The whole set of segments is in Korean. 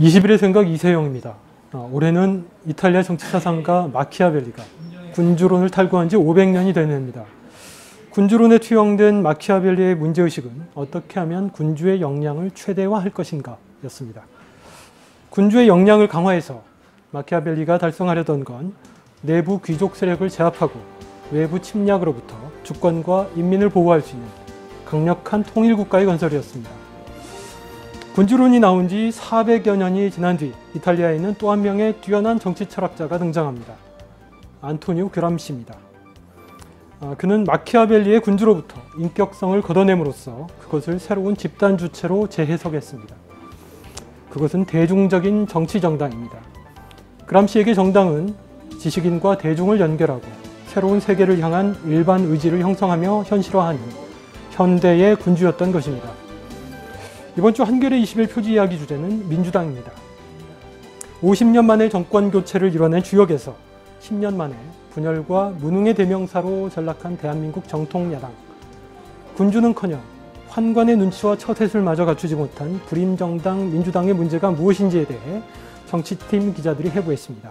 20일의 생각 이세영입니다. 올해는 이탈리아 정치사상가 마키아벨리가 군주론을 탈구한 지 500년이 되는 해입니다. 군주론에 투영된 마키아벨리의 문제의식은 어떻게 하면 군주의 역량을 최대화할 것인가 였습니다. 군주의 역량을 강화해서 마키아벨리가 달성하려던 건 내부 귀족 세력을 제압하고 외부 침략으로부터 주권과 인민을 보호할 수 있는 강력한 통일국가의 건설이었습니다. 군주론이 나온 지 400여 년이 지난 뒤 이탈리아에는 또 한 명의 뛰어난 정치 철학자가 등장합니다. 안토니오 그람시입니다. 그는 마키아벨리의 군주로부터 인격성을 걷어냄으로써 그것을 새로운 집단 주체로 재해석했습니다. 그것은 대중적인 정치 정당입니다. 그람시에게 정당은 지식인과 대중을 연결하고 새로운 세계를 향한 일반 의지를 형성하며 현실화하는 현대의 군주였던 것입니다. 이번 주 한겨레 20일 표지 이야기 주제는 민주당입니다. 50년 만에 정권 교체를 이뤄낸 주역에서 10년 만에 분열과 무능의 대명사로 전락한 대한민국 정통 야당. 군주는커녕 환관의 눈치와 처세술 마저 갖추지 못한 불임정당 민주당의 문제가 무엇인지에 대해 정치팀 기자들이 해부했습니다.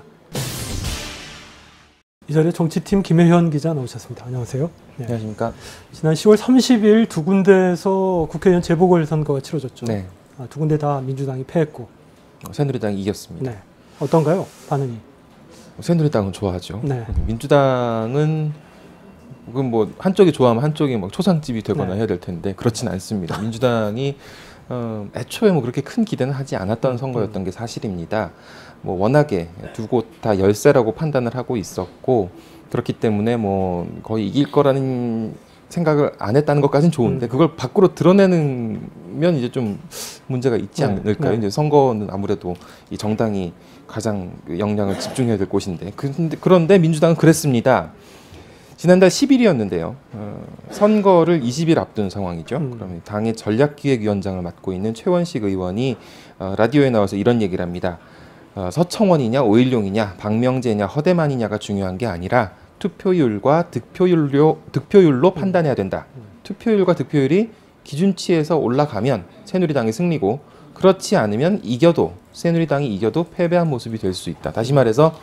이 자리에 정치팀 김혜현 기자 나오셨습니다. 안녕하세요. 네. 안녕하십니까. 지난 10월 30일 두 군데에서 국회의원 재보궐선거가 치러졌죠. 네. 두 군데 다 민주당이 패했고 새누리당이 이겼습니다. 네. 어떤가요? 반응이? 새누리당은 좋아하죠. 네. 민주당은 뭐 한쪽이 좋아하면 한쪽이 막 초상집이 되거나 네. 해야 될 텐데 그렇진 않습니다. 민주당이 애초에 뭐 그렇게 큰 기대는 하지 않았던 선거였던 게 사실입니다. 뭐 워낙에 두 곳 다 열세라고 판단을 하고 있었고 그렇기 때문에 뭐 거의 이길 거라는 생각을 안 했다는 것까지는 좋은데 그걸 밖으로 드러내면 이제 좀 문제가 있지 않을까요? 이제 선거는 아무래도 이 정당이 가장 역량을 집중해야 될 곳인데 그런데 민주당은 그랬습니다. 지난달 10일이었는데요. 선거를 20일 앞둔 상황이죠. 그러면 당의 전략기획위원장을 맡고 있는 최원식 의원이 라디오에 나와서 이런 얘기를 합니다. 서청원이냐 오일룡이냐 박명재냐 허대만이냐가 중요한 게 아니라 투표율과 득표율로 판단해야 된다. 투표율과 득표율이 기준치에서 올라가면 새누리당이 승리고 그렇지 않으면 새누리당이 이겨도 패배한 모습이 될 수 있다. 다시 말해서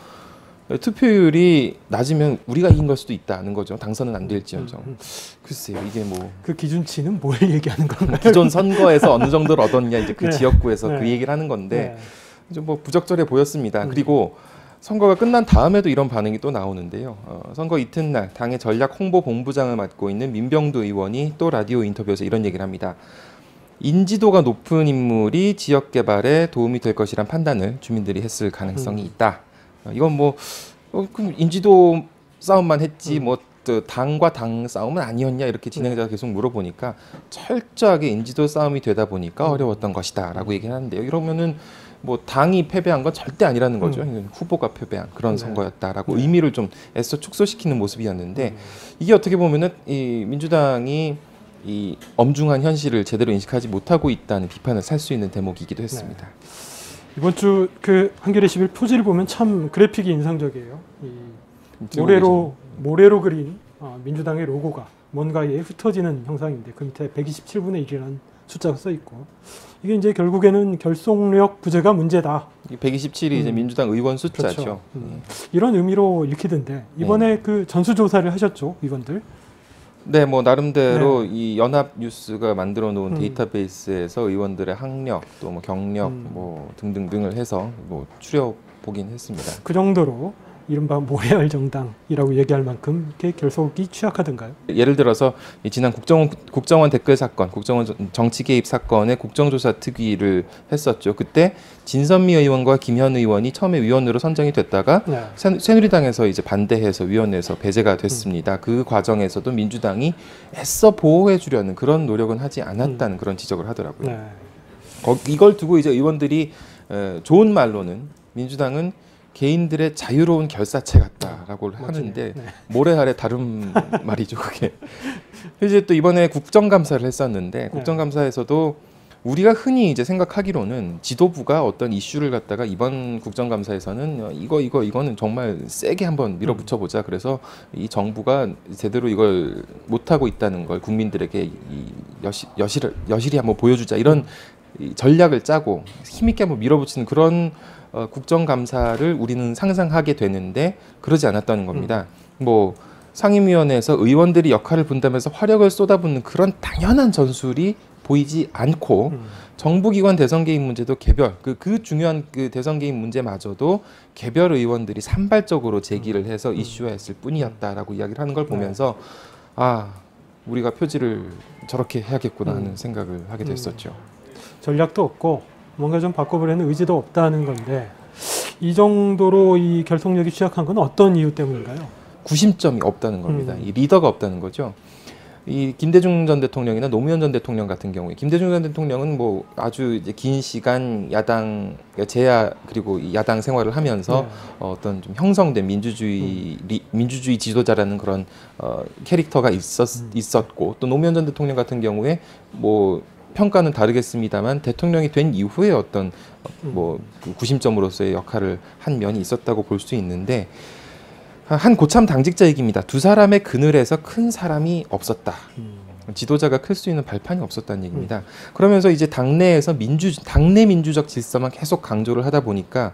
투표율이 낮으면 우리가 이긴 걸 수도 있다는 거죠. 당선은 안 될지언정. 글쎄요, 이게 뭐 그 기준치는 뭘 얘기하는 건가요? 기존 선거에서 어느 정도를 얻었냐 이제 그 네. 지역구에서 네. 그 얘기를 하는 건데 네. 좀 뭐 부적절해 보였습니다. 그리고 선거가 끝난 다음에도 이런 반응이 또 나오는데요. 선거 이튿날 당의 전략 홍보 본부장을 맡고 있는 민병두 의원이 또 라디오 인터뷰에서 이런 얘기를 합니다. 인지도가 높은 인물이 지역 개발에 도움이 될 것이란 판단을 주민들이 했을 가능성이 있다. 이건 뭐 그럼 인지도 싸움만 했지 뭐 당과 당 싸움은 아니었냐 이렇게 진행자가 계속 물어보니까 철저하게 인지도 싸움이 되다 보니까 어려웠던 것이다라고 얘기를 하는데요. 이러면은 뭐 당이 패배한 건 절대 아니라는 거죠. 후보가 패배한 그런 선거였다라고 의미를 좀 애써 축소시키는 모습이었는데 이게 어떻게 보면은 이 민주당이 이 엄중한 현실을 제대로 인식하지 못하고 있다는 비판을 살 수 있는 대목이기도 했습니다. 네. 이번 주 그 한겨레 10일 표지를 보면 참 그래픽이 인상적이에요. 모래로 그린 민주당의 로고가 뭔가에 흩어지는 형상인데 그 밑에 127분의 1이라는 숫자가 써 있고 이게 이제 결국에는 결속력 부재가 문제다. 127이 이제 민주당 의원 숫자죠. 그렇죠. 이런 의미로 읽히던데 이번에 그 전수조사를 하셨죠, 의원들? 네, 뭐 나름대로 이 연합뉴스가 만들어 놓은 데이터베이스에서 의원들의 학력, 또 뭐 경력, 뭐 등등등을 해서 뭐 추려 보긴 했습니다. 그 정도로 이른바 모래알 정당이라고 얘기할 만큼 이렇게 결속이 취약하던가요? 예를 들어서 지난 국정원 댓글 사건, 국정원 정치 개입 사건의 국정조사 특위를 했었죠. 그때 진선미 의원과 김현 의원이 처음에 위원으로 선정이 됐다가 새누리당에서 이제 반대해서 위원회에서 배제가 됐습니다. 그 과정에서도 민주당이 애써 보호해 주려는 그런 노력은 하지 않았다는 그런 지적을 하더라고요. 이걸 두고 이제 의원들이 좋은 말로는 민주당은 개인들의 자유로운 결사체 같다라고 하는데 모래 아래 다른 말이죠, 그게. 이제 또 이번에 국정감사를 했었는데 국정감사에서도 우리가 흔히 이제 생각하기로는 지도부가 어떤 이슈를 갖다가 이번 국정감사에서는 이거는 정말 세게 한번 밀어붙여 보자. 그래서 이 정부가 제대로 이걸 못하고 있다는 걸 국민들에게 여실히 한번 보여주자. 이런 이 전략을 짜고 힘있게 한번 밀어붙이는 그런 국정감사를 우리는 상상하게 되는데 그러지 않았다는 겁니다. 뭐 상임위원회에서 의원들이 역할을 분담해서 화력을 쏟아붓는 그런 당연한 전술이 보이지 않고 정부기관 대선 개입 문제도 개별 그 중요한 그 대선 개입 문제마저도 개별 의원들이 산발적으로 제기를 해서 이슈화했을 뿐이었다라고 이야기를 하는 걸 보면서 아 우리가 표지를 저렇게 해야겠구나 하는 생각을 하게 됐었죠. 전략도 없고 뭔가 좀 바꿔보려는 의지도 없다는 건데 이 정도로 이 결속력이 취약한 건 어떤 이유 때문인가요? 구심점이 없다는 겁니다. 이 리더가 없다는 거죠. 이 김대중 전 대통령이나 노무현 전 대통령 같은 경우에 김대중 전 대통령은 뭐 아주 이제 긴 시간 야당 재야 그리고 이 야당 생활을 하면서 어떤 좀 형성된 민주주의 지도자라는 그런 캐릭터가 있었고 또 노무현 전 대통령 같은 경우에 뭐 평가는 다르겠습니다만 대통령이 된 이후에 어떤 뭐 그 구심점으로서의 역할을 한 면이 있었다고 볼 수 있는데. 한 고참 당직자얘기입니다. 두 사람의 그늘에서 큰 사람이 없었다. 지도자가 클 수 있는 발판이 없었다는 얘기입니다. 그러면서 이제 당내에서 당내 민주적 질서만 계속 강조를 하다 보니까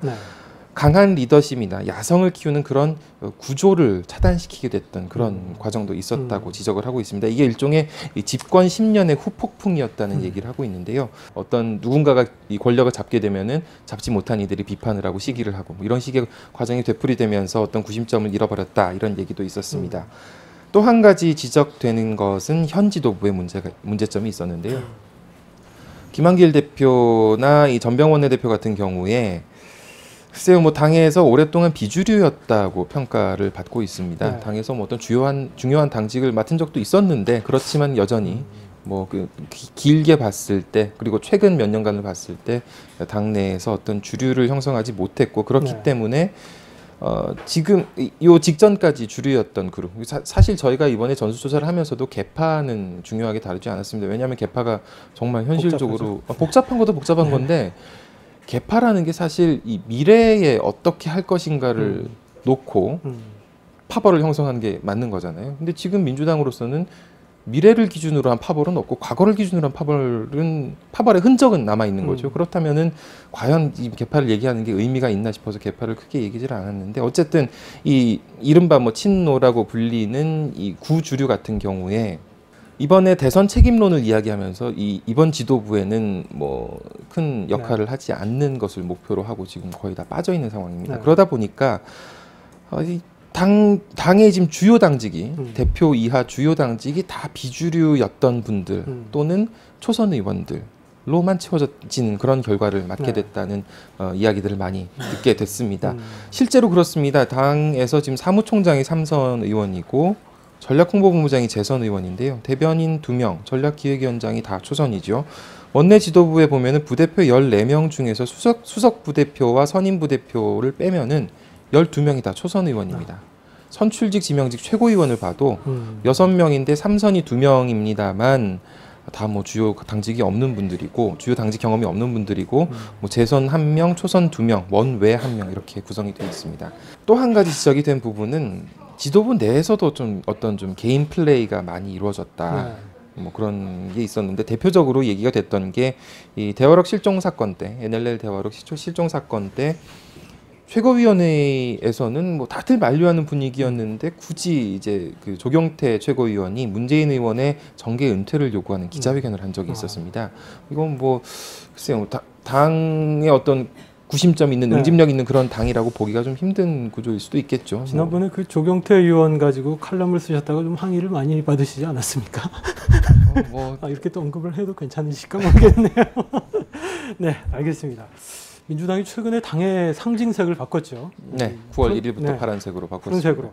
강한 리더십이나 야성을 키우는 그런 구조를 차단시키게 됐던 그런 과정도 있었다고 지적을 하고 있습니다. 이게 일종의 집권 10년의 후폭풍이었다는 얘기를 하고 있는데요. 어떤 누군가가 이 권력을 잡게 되면은 잡지 못한 이들이 비판을 하고 시기를 하고 뭐 이런 식의 과정이 되풀이되면서 어떤 구심점을 잃어버렸다 이런 얘기도 있었습니다. 또 한 가지 지적되는 것은 현 지도부의 문제점이 있었는데요. 김한길 대표나 이 전병원 원내대표 같은 경우에 글쎄요, 뭐 당에서 오랫동안 비주류였다고 평가를 받고 있습니다. 당에서 뭐 어떤 중요한 당직을 맡은 적도 있었는데 그렇지만 여전히 뭐 그 길게 봤을 때 그리고 최근 몇 년간을 봤을 때 당내에서 어떤 주류를 형성하지 못했고 그렇기 때문에 지금 요 직전까지 주류였던 그룹 사실 저희가 이번에 전수조사를 하면서도 개파는 중요하게 다루지 않았습니다. 왜냐하면 개파가 정말 현실적으로 복잡한 것도 복잡한 건데 개파라는 게 사실 이 미래에 어떻게 할 것인가를 놓고 파벌을 형성하는 게 맞는 거잖아요. 근데 지금 민주당으로서는 미래를 기준으로 한 파벌은 없고 과거를 기준으로 한 파벌의 흔적은 남아 있는 거죠. 그렇다면은 과연 이 개파를 얘기하는 게 의미가 있나 싶어서 개파를 크게 얘기를 않았는데 어쨌든 이 이른바 뭐 친노라고 불리는 이 구주류 같은 경우에 이번에 대선 책임론을 이야기하면서 이번 지도부에는 뭐 큰 역할을 하지 않는 것을 목표로 하고 지금 거의 다 빠져 있는 상황입니다. 그러다 보니까 당의 지금 주요 당직이 대표 이하 주요 당직이 다 비주류였던 분들 또는 초선 의원들로만 채워지는 그런 결과를 맞게 됐다는 이야기들을 많이 듣게 됐습니다. 실제로 그렇습니다. 당에서 지금 사무총장이 3선 의원이고 전략홍보본부장이 재선 의원인데요. 대변인 2명, 전략기획위원장이 다 초선이죠. 원내 지도부에 보면은 부대표 14명 중에서 수석 부대표와 선임 부대표를 빼면은 12명이 다 초선 의원입니다. 선출직, 지명직 최고위원을 봐도 6명인데 3선이 2명입니다만 다 뭐 주요 당직이 없는 분들이고 주요 당직 경험이 없는 분들이고 뭐 재선 1명, 초선 2명, 원외 1명 이렇게 구성이 되어 있습니다. 또 한 가지 지적이 된 부분은 지도부 내에서도 좀 어떤 좀 개인 플레이가 많이 이루어졌다. 뭐 그런 게 있었는데 대표적으로 얘기가 됐던 게 이 대화록 실종 사건 때 NLL 대화록 실종 사건 때 최고위원회에서는 뭐 다들 만류하는 분위기였는데 굳이 이제 그 조경태 최고위원이 문재인 의원의 정계 은퇴를 요구하는 기자회견을 한 적이 있었습니다. 이건 뭐 글쎄요, 당의 어떤 구심점 있는 응집력 있는 그런 당이라고 보기가 좀 힘든 구조일 수도 있겠죠. 지난번에 그 조경태 의원 가지고 칼럼을 쓰셨다가 좀 항의를 많이 받으시지 않았습니까? 이렇게 또 언급을 해도 괜찮으실까 모르겠네요. 네, 알겠습니다. 민주당이 최근에 당의 상징색을 바꿨죠. 네, 9월 1일부터 파란색으로 바꿨습니다. 푸른색으로.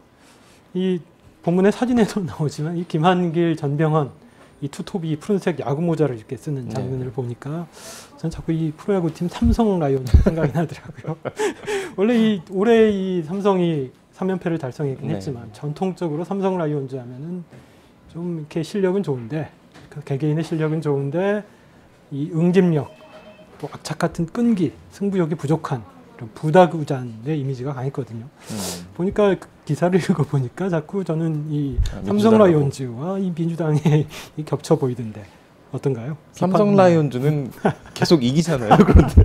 이 본문의 사진에도 나오지만 이 김한길, 전병헌 이 투톱이 푸른색 야구 모자를 이렇게 쓰는 장면을 보니까 저는 자꾸 이 프로야구팀 삼성 라이온즈 생각이 나더라고요. 원래 올해 이 삼성이 3연패를 달성했긴 했지만 전통적으로 삼성 라이온즈 하면은 좀 이렇게 실력은 좋은데 개개인의 실력은 좋은데 이 응집력 또 악착 같은 끈기, 승부욕이 부족한 이런 부다구잔의 이미지가 강했거든요. 보니까 기사를 읽어보니까 자꾸 저는 이 삼성 라이온즈와 이 민주당이 겹쳐 보이던데 어떤가요? 삼성 라이온즈는 계속 이기잖아요. 그런데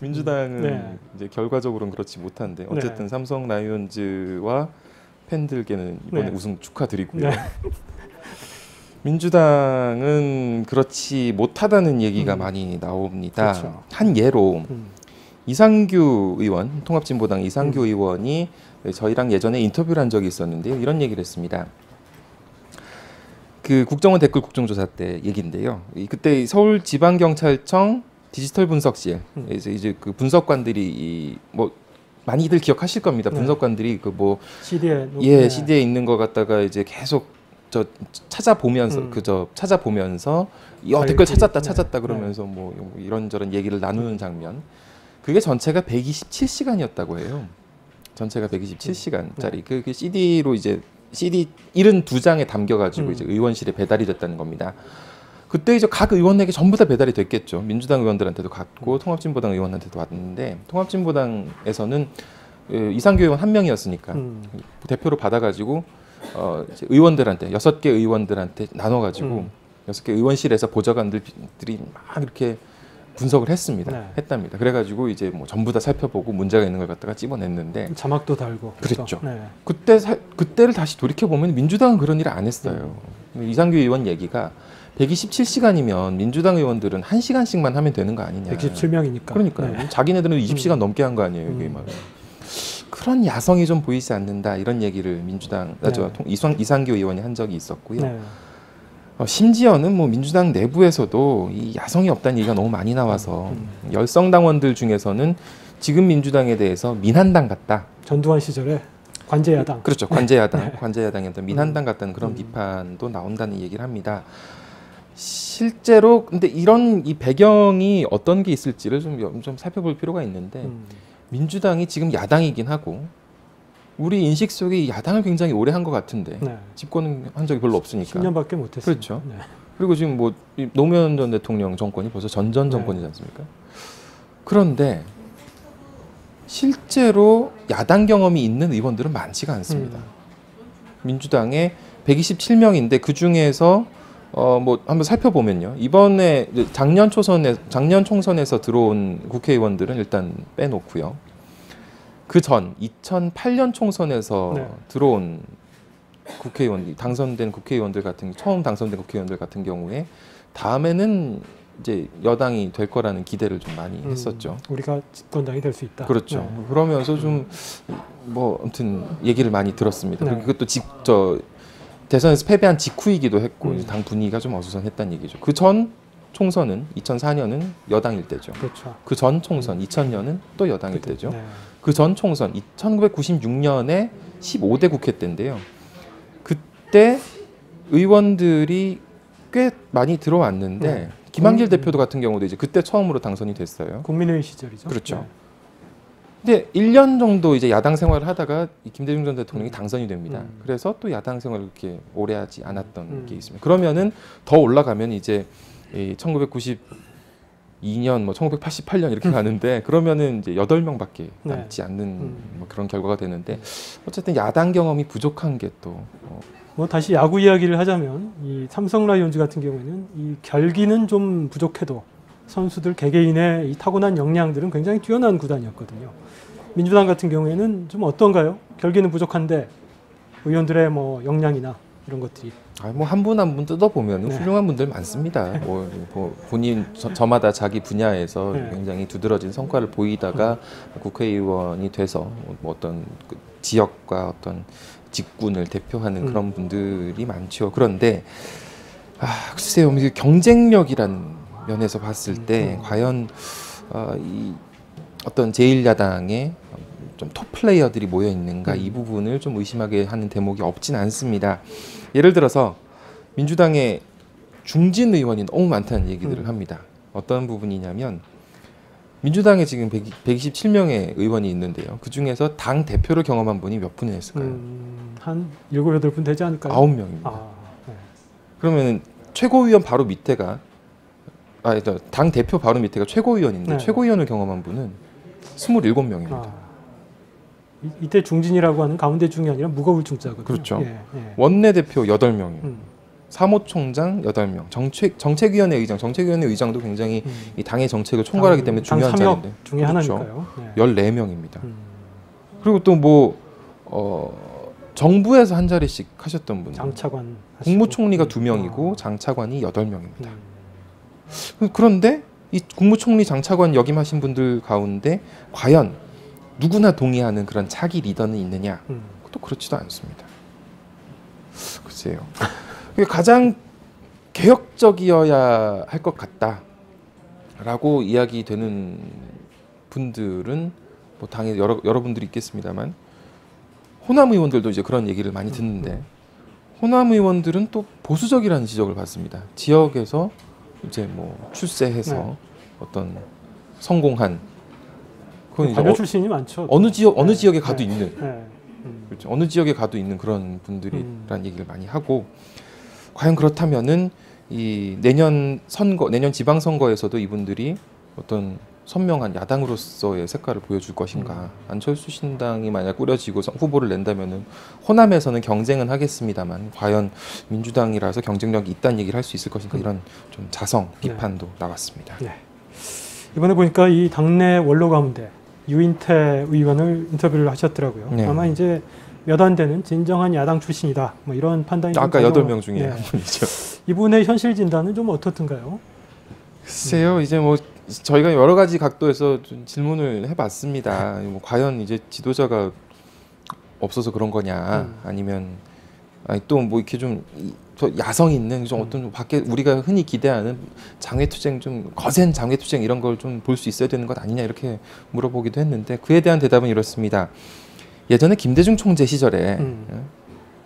민주당은 네. 이제 결과적으로는 그렇지 못한데 어쨌든 네. 삼성 라이온즈와 팬들께는 이번에 네. 우승 축하드리고요. 네. 민주당은 그렇지 못하다는 얘기가 많이 나옵니다. 그렇죠. 한 예로 음. 이상규 의원, 통합진보당 이상규 의원이 저희랑 예전에 인터뷰를 한 적이 있었는데요. 이런 얘기를 했습니다. 그 국정원 댓글 국정조사 때 얘기인데요. 그때 서울지방경찰청 디지털 분석실 이제 그 분석관들이 뭐 많이들 기억하실 겁니다. 네. 분석관들이 그 뭐 CD에 예, CD에 있는 거 갖다가 이제 계속 저 찾아보면서 찾아보면서 댓글 찾았다 그러면서 뭐 이런저런 얘기를 나누는 장면. 그게 전체가 127시간이었다고 해요. 전체가 127시간짜리. 그 CD로 이제 CD 72장에 담겨가지고 이제 의원실에 배달이 됐다는 겁니다. 그때 이제 각 의원에게 전부 다 배달이 됐겠죠. 민주당 의원들한테도 갔고 통합진보당 의원한테도 왔는데 통합진보당에서는 이상규 의원 한 명이었으니까 대표로 받아가지고 이제 의원들한테 6개 의원들한테 나눠가지고 6개 의원실에서 보좌관들이 막 이렇게 분석을 했습니다. 네. 했답니다. 그래가지고 이제 뭐 전부 다 살펴보고 문제가 있는 걸 갖다가 찝어냈는데 자막도 달고 그랬죠. 네. 그때를 다시 돌이켜 보면 민주당은 그런 일을 안 했어요. 이상규 의원 얘기가 127시간이면 민주당 의원들은 1시간씩만 하면 되는 거 아니냐. 127명이니까. 그러니까요. 네. 자기네들은 20시간 넘게 한 거 아니에요. 이게 막. 그런 야성이 좀 보이지 않는다. 이런 얘기를 이상규 의원이 한 적이 있었고요. 네. 심지어는 뭐 민주당 내부에서도 이 야성이 없다는 얘기가 너무 많이 나와서 열성당원들 중에서는 지금 민주당에 대해서 민한당 같다. 전두환 시절에 관제야당. 그렇죠. 관제야당. 관제야당이었던 민한당 같다는 그런 비판도 나온다는 얘기를 합니다. 실제로 근데 이런 이 배경이 어떤 게 있을지를 좀 살펴볼 필요가 있는데 민주당이 지금 야당이긴 하고 우리 인식 속에 야당을 굉장히 오래 한 것 같은데 네. 집권은 한 적이 별로 없으니까 10년밖에 못했어요. 그렇죠. 네. 그리고 지금 뭐 노무현 전 대통령 정권이 벌써 전전 정권이지 않습니까? 그런데 실제로 야당 경험이 있는 의원들은 많지가 않습니다. 민주당에 127명인데 그 중에서 뭐 한번 살펴보면요. 이번에 작년 총선에서 들어온 국회의원들은 일단 빼놓고요. 그 전 2008년 총선에서 네. 들어온 국회의원, 처음 당선된 국회의원들 같은 경우에 다음에는 이제 여당이 될 거라는 기대를 좀 많이 했었죠. 우리가 집권당이 될 수 있다. 그렇죠. 네. 그러면서 좀 뭐 아무튼 얘기를 많이 들었습니다. 네. 그리고 그것도 대선에서 패배한 직후이기도 했고 이제 당 분위기가 좀 어수선했다는 얘기죠. 그 전 총선은 2004년은 여당일 때죠. 그렇죠. 그 전 총선 2000년은 또 여당일 때죠. 네. 그 전 총선 1996년에 15대 국회 때인데요. 그때 의원들이 꽤 많이 들어왔는데 네. 김한길 대표도 같은 경우도 이제 그때 처음으로 당선이 됐어요. 국민의힘 시절이죠. 그렇죠. 네. 근데 1년 정도 이제 야당 생활을 하다가 이 김대중 전 대통령이 당선이 됩니다. 그래서 또 야당 생활을 그렇게 오래 하지 않았던 게 있습니다. 그러면은 더 올라가면 이제 1992년, 뭐 1988년 이렇게 가는데 그러면은 이제 8명밖에 남지 않는 뭐 그런 결과가 되는데 어쨌든 야당 경험이 부족한 게 또 뭐 다시 야구 이야기를 하자면 이 삼성 라이온즈 같은 경우에는 이 결기는 좀 부족해도 선수들 개개인의 이 타고난 역량들은 굉장히 뛰어난 구단이었거든요. 민주당 같은 경우에는 좀 어떤가요? 결기는 부족한데 의원들의 뭐 역량이나 이런 것들이 뭐 한 분 한 분 뜯어보면 네. 훌륭한 분들 많습니다. 뭐 본인 저마다 자기 분야에서 네. 굉장히 두드러진 성과를 보이다가 국회의원이 돼서 뭐 어떤 그 지역과 어떤 직군을 대표하는 그런 분들이 많죠. 그런데 글쎄요, 경쟁력이라는 면에서 봤을 때 과연 이 어떤 제1야당의 좀 톱 플레이어들이 모여 있는가 이 부분을 좀 의심하게 하는 대목이 없진 않습니다. 예를 들어서 민주당의 중진 의원이 너무 많다는 얘기들을 합니다. 어떤 부분이냐면 민주당에 지금 127명의 의원이 있는데요. 그 중에서 당 대표를 경험한 분이 몇 분이나 있을까요? 한 7, 8분 되지 않을까요? 9명입니다. 네. 그러면 최고위원 바로 밑에가 당 대표 바로 밑에가 최고위원인데 네. 최고위원을 경험한 분은 27명입니다. 이때 중진이라고 하는 가운데 중이 아니라 무거울 중자거든요. 그렇죠. 예. 원내대표 8명이에요. 사무총장 8명, 정책위원회 의장, 정책위원회 의장도 굉장히 이 당의 정책을 총괄하기 때문에 중요한 당 자리인데 중에 하나니까요. 네. 14명입니다. 그리고 또 뭐 정부에서 한 자리씩 하셨던 분, 장차관 하시고. 국무총리가 2명이고 장차관이 8명입니다. 그런데 이 국무총리 장차관 역임하신 분들 가운데 과연 누구나 동의하는 그런 차기 리더는 있느냐? 또 그렇지도 않습니다. 글쎄요. 가장 개혁적이어야 할 것 같다라고 이야기되는 분들은 뭐 당연히 여러분들이 있겠습니다만 호남 의원들도 이제 그런 얘기를 많이 듣는데 호남 의원들은 또 보수적이라는 지적을 받습니다. 지역에서 이제 뭐 출세해서 어떤 성공한 그건 이제 관료 출신이 많죠. 어느 지역에 가도 있는 네. 그렇죠. 어느 지역에 가도 있는 그런 분들이라는 얘기를 많이 하고 과연 그렇다면은 이 내년 지방선거에서도 이분들이 어떤 선명한 야당으로서의 색깔을 보여줄 것인가. 안철수 신당이 만약 꾸려지고 후보를 낸다면은 호남에서는 경쟁은 하겠습니다만 과연 민주당이라서 경쟁력이 있다는 얘기를 할 수 있을 것인가 이런 좀 자성 비판도 나왔습니다. 네. 이번에 보니까 이 당내 원로 가운데 유인태 의원을 인터뷰를 하셨더라고요. 네. 아마 이제 몇 안 되는 진정한 야당 출신이다. 뭐 이런 판단이 아까 좀 8명 중에 네. 한 분이죠. 이분의 현실 진단은 좀 어떻든가요? 글쎄요, 이제 뭐 저희가 여러 가지 각도에서 좀 질문을 해봤습니다. 뭐 과연 이제 지도자가 없어서 그런 거냐, 아니면 또 뭐 이렇게 좀 야성 있는 좀 어떤 밖에 우리가 흔히 기대하는 장외투쟁 좀 거센 장외투쟁 이런 걸 좀 볼 수 있어야 되는 것 아니냐 이렇게 물어보기도 했는데 그에 대한 대답은 이렇습니다. 예전에 김대중 총재 시절에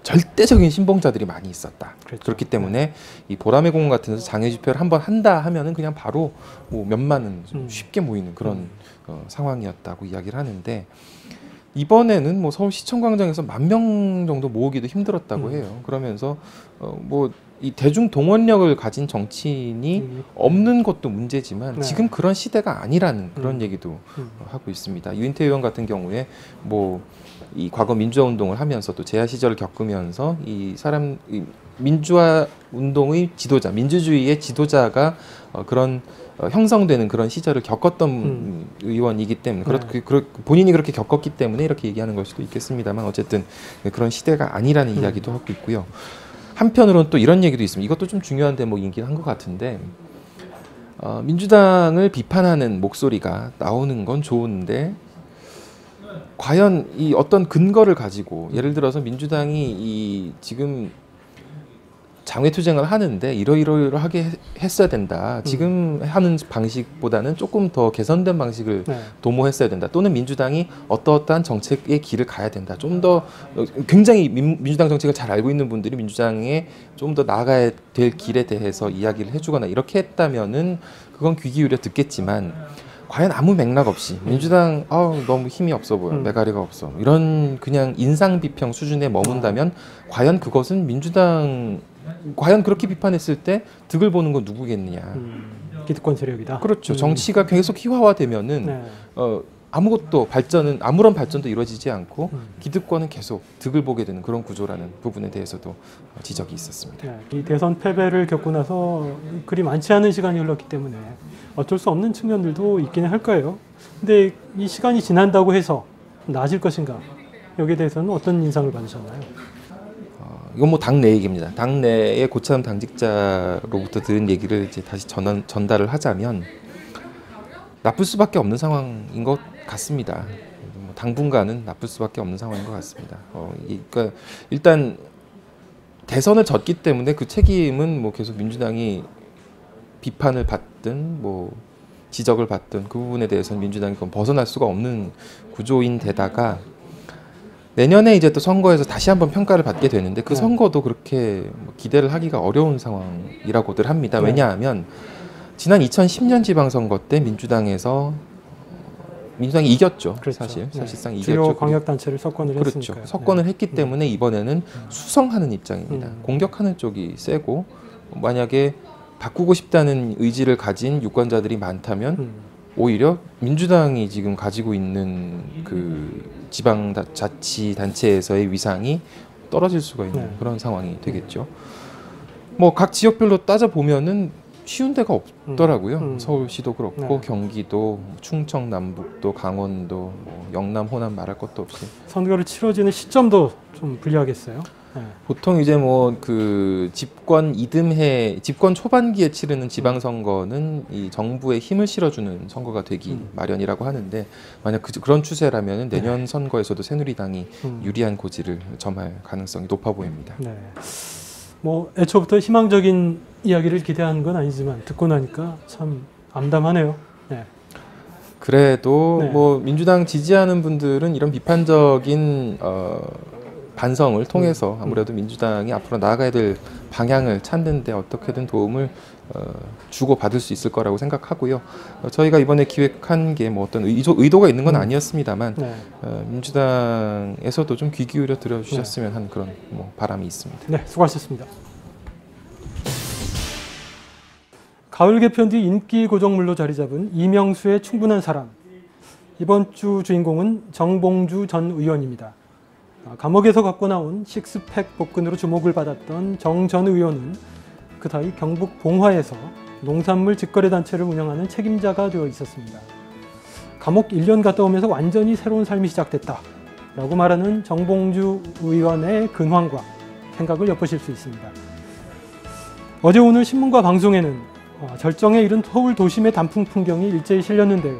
절대적인 신봉자들이 많이 있었다. 그렇죠. 그렇기 때문에 이 보람의 공원 같은 데서 장외 집회를 한번 한다 하면은 그냥 바로 뭐 몇만은 쉽게 모이는 그런 상황이었다고 이야기를 하는데 이번에는 뭐 서울시청광장에서 10,000명 정도 모으기도 힘들었다고 해요. 그러면서 뭐 이 대중 동원력을 가진 정치인이 없는 것도 문제지만 네. 지금 그런 시대가 아니라는 그런 얘기도 하고 있습니다. 유인태 의원 같은 경우에 뭐 이 과거 민주화 운동을 하면서도 재야 시절을 겪으면서 이 민주화 운동의 지도자, 민주주의의 지도자가 그런 형성되는 그런 시절을 겪었던 의원이기 때문에 본인이 그렇게 겪었기 때문에 이렇게 얘기하는 걸 수도 있겠습니다만 어쨌든 그런 시대가 아니라는 이야기도 하고 있고요. 한편으로는 또 이런 얘기도 있습니다. 이것도 좀 중요한 대목이긴 한 것 같은데 민주당을 비판하는 목소리가 나오는 건 좋은데 과연 이 어떤 근거를 가지고 예를 들어서 민주당이 이 지금 장외투쟁을 하는데 이러이러하게 했어야 된다. 지금 하는 방식보다는 조금 더 개선된 방식을 도모했어야 된다. 또는 민주당이 어떠한 정책의 길을 가야 된다. 좀 더 굉장히 민주당 정책을 잘 알고 있는 분들이 민주당에 좀 더 나아가야 될 길에 대해서 이야기를 해주거나 이렇게 했다면은 그건 귀 기울여 듣겠지만 과연 아무 맥락 없이 민주당 너무 힘이 없어 보여. 메가리가 없어. 이런 그냥 인상 비평 수준에 머문다면 과연 그것은 과연 그렇게 비판했을 때 득을 보는 건 누구겠느냐. 기득권 세력이다. 그렇죠. 정치가 계속 희화화되면은 아무런 발전도 이루어지지 않고 기득권은 계속 득을 보게 되는 그런 구조라는 부분에 대해서도 지적이 있었습니다. 네, 이 대선 패배를 겪고 나서 그리 많지 않은 시간이 흘렀기 때문에 어쩔 수 없는 측면들도 있기는 할 거예요. 근데 이 시간이 지난다고 해서 나아질 것인가? 여기에 대해서는 어떤 인상을 받으셨나요? 이건 뭐 당내 얘기입니다. 당내의 고참 당직자로부터 들은 얘기를 이제 다시 전달을 하자면 나쁠 수밖에 없는 상황인 것 같습니다. 당분간은 나쁠 수밖에 없는 상황인 것 같습니다. 그러니까 일단 대선을 졌기 때문에 그 책임은 뭐 계속 민주당이 비판을 받든 뭐 지적을 받든 그 부분에 대해서는 민주당이 그건 벗어날 수가 없는 구조인데다가 내년에 이제 또 선거에서 다시 한번 평가를 받게 되는데 그 선거도 그렇게 기대를 하기가 어려운 상황이라고들 합니다. 왜냐하면 지난 2010년 지방선거 때 민주당이 이겼죠. 그렇죠. 사실상 이겼죠. 주요 광역단체를 석권을 그렇죠. 했으니까요. 석권을 했기 때문에 이번에는 수성하는 입장입니다. 공격하는 쪽이 세고 만약에 바꾸고 싶다는 의지를 가진 유권자들이 많다면 오히려 민주당이 지금 가지고 있는 그 지방자치단체에서의 위상이 떨어질 수가 있는 그런 상황이 되겠죠. 뭐 각 지역별로 따져 보면은 쉬운 데가 없더라고요. 음. 서울시도 그렇고 네. 경기도, 충청 남북도, 강원도, 뭐 영남, 호남 말할 것도 없이 선거를 치러지는 시점도 좀 불리하겠어요. 네. 보통 이제 뭐 그 집권 이듬해 집권 초반기에 치르는 지방선거는 이 정부에 힘을 실어주는 선거가 되기 마련이라고 하는데 만약 그런 추세라면 내년 선거에서도 새누리당이 유리한 고지를 점할 가능성이 높아 보입니다. 네. 뭐 애초부터 희망적인 이야기를 기대한 건 아니지만 듣고 나니까 참 암담하네요. 네. 그래도 네. 뭐 민주당 지지하는 분들은 이런 비판적인 반성을 통해서 아무래도 민주당이 앞으로 나아가야 될 방향을 찾는데 어떻게든 도움을 주고 받을 수 있을 거라고 생각하고요. 저희가 이번에 기획한 게 뭐 어떤 의도가 있는 건 아니었습니다만 네. 민주당에서도 좀 귀 기울여 들어주셨으면 하는 그런 뭐 바람이 있습니다. 네, 수고하셨습니다. 가을 개편 뒤 인기 고정물로 자리 잡은 이명수의 충분한 사람. 이번 주 주인공은 정봉주 전 의원입니다. 감옥에서 갖고 나온 식스팩 복근으로 주목을 받았던 정 전 의원은 그다이 경북 봉화에서 농산물 직거래 단체를 운영하는 책임자가 되어 있었습니다. 감옥 1년 갔다 오면서 완전히 새로운 삶이 시작됐다 라고 말하는 정봉주 의원의 근황과 생각을 엿보실 수 있습니다. 어제 오늘 신문과 방송에는 절정에 이른 서울 도심의 단풍 풍경이 일제히 실렸는데요.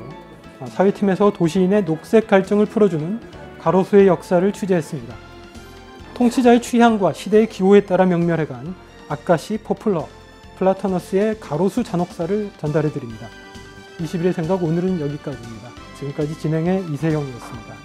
사회팀에서 도시인의 녹색 갈증을 풀어주는 가로수의 역사를 취재했습니다. 통치자의 취향과 시대의 기호에 따라 명멸해간 아까시 포플러, 플라타너스의 가로수 잔혹사를 전달해드립니다. 21의 생각 오늘은 여기까지입니다. 지금까지 진행의 이세영이었습니다.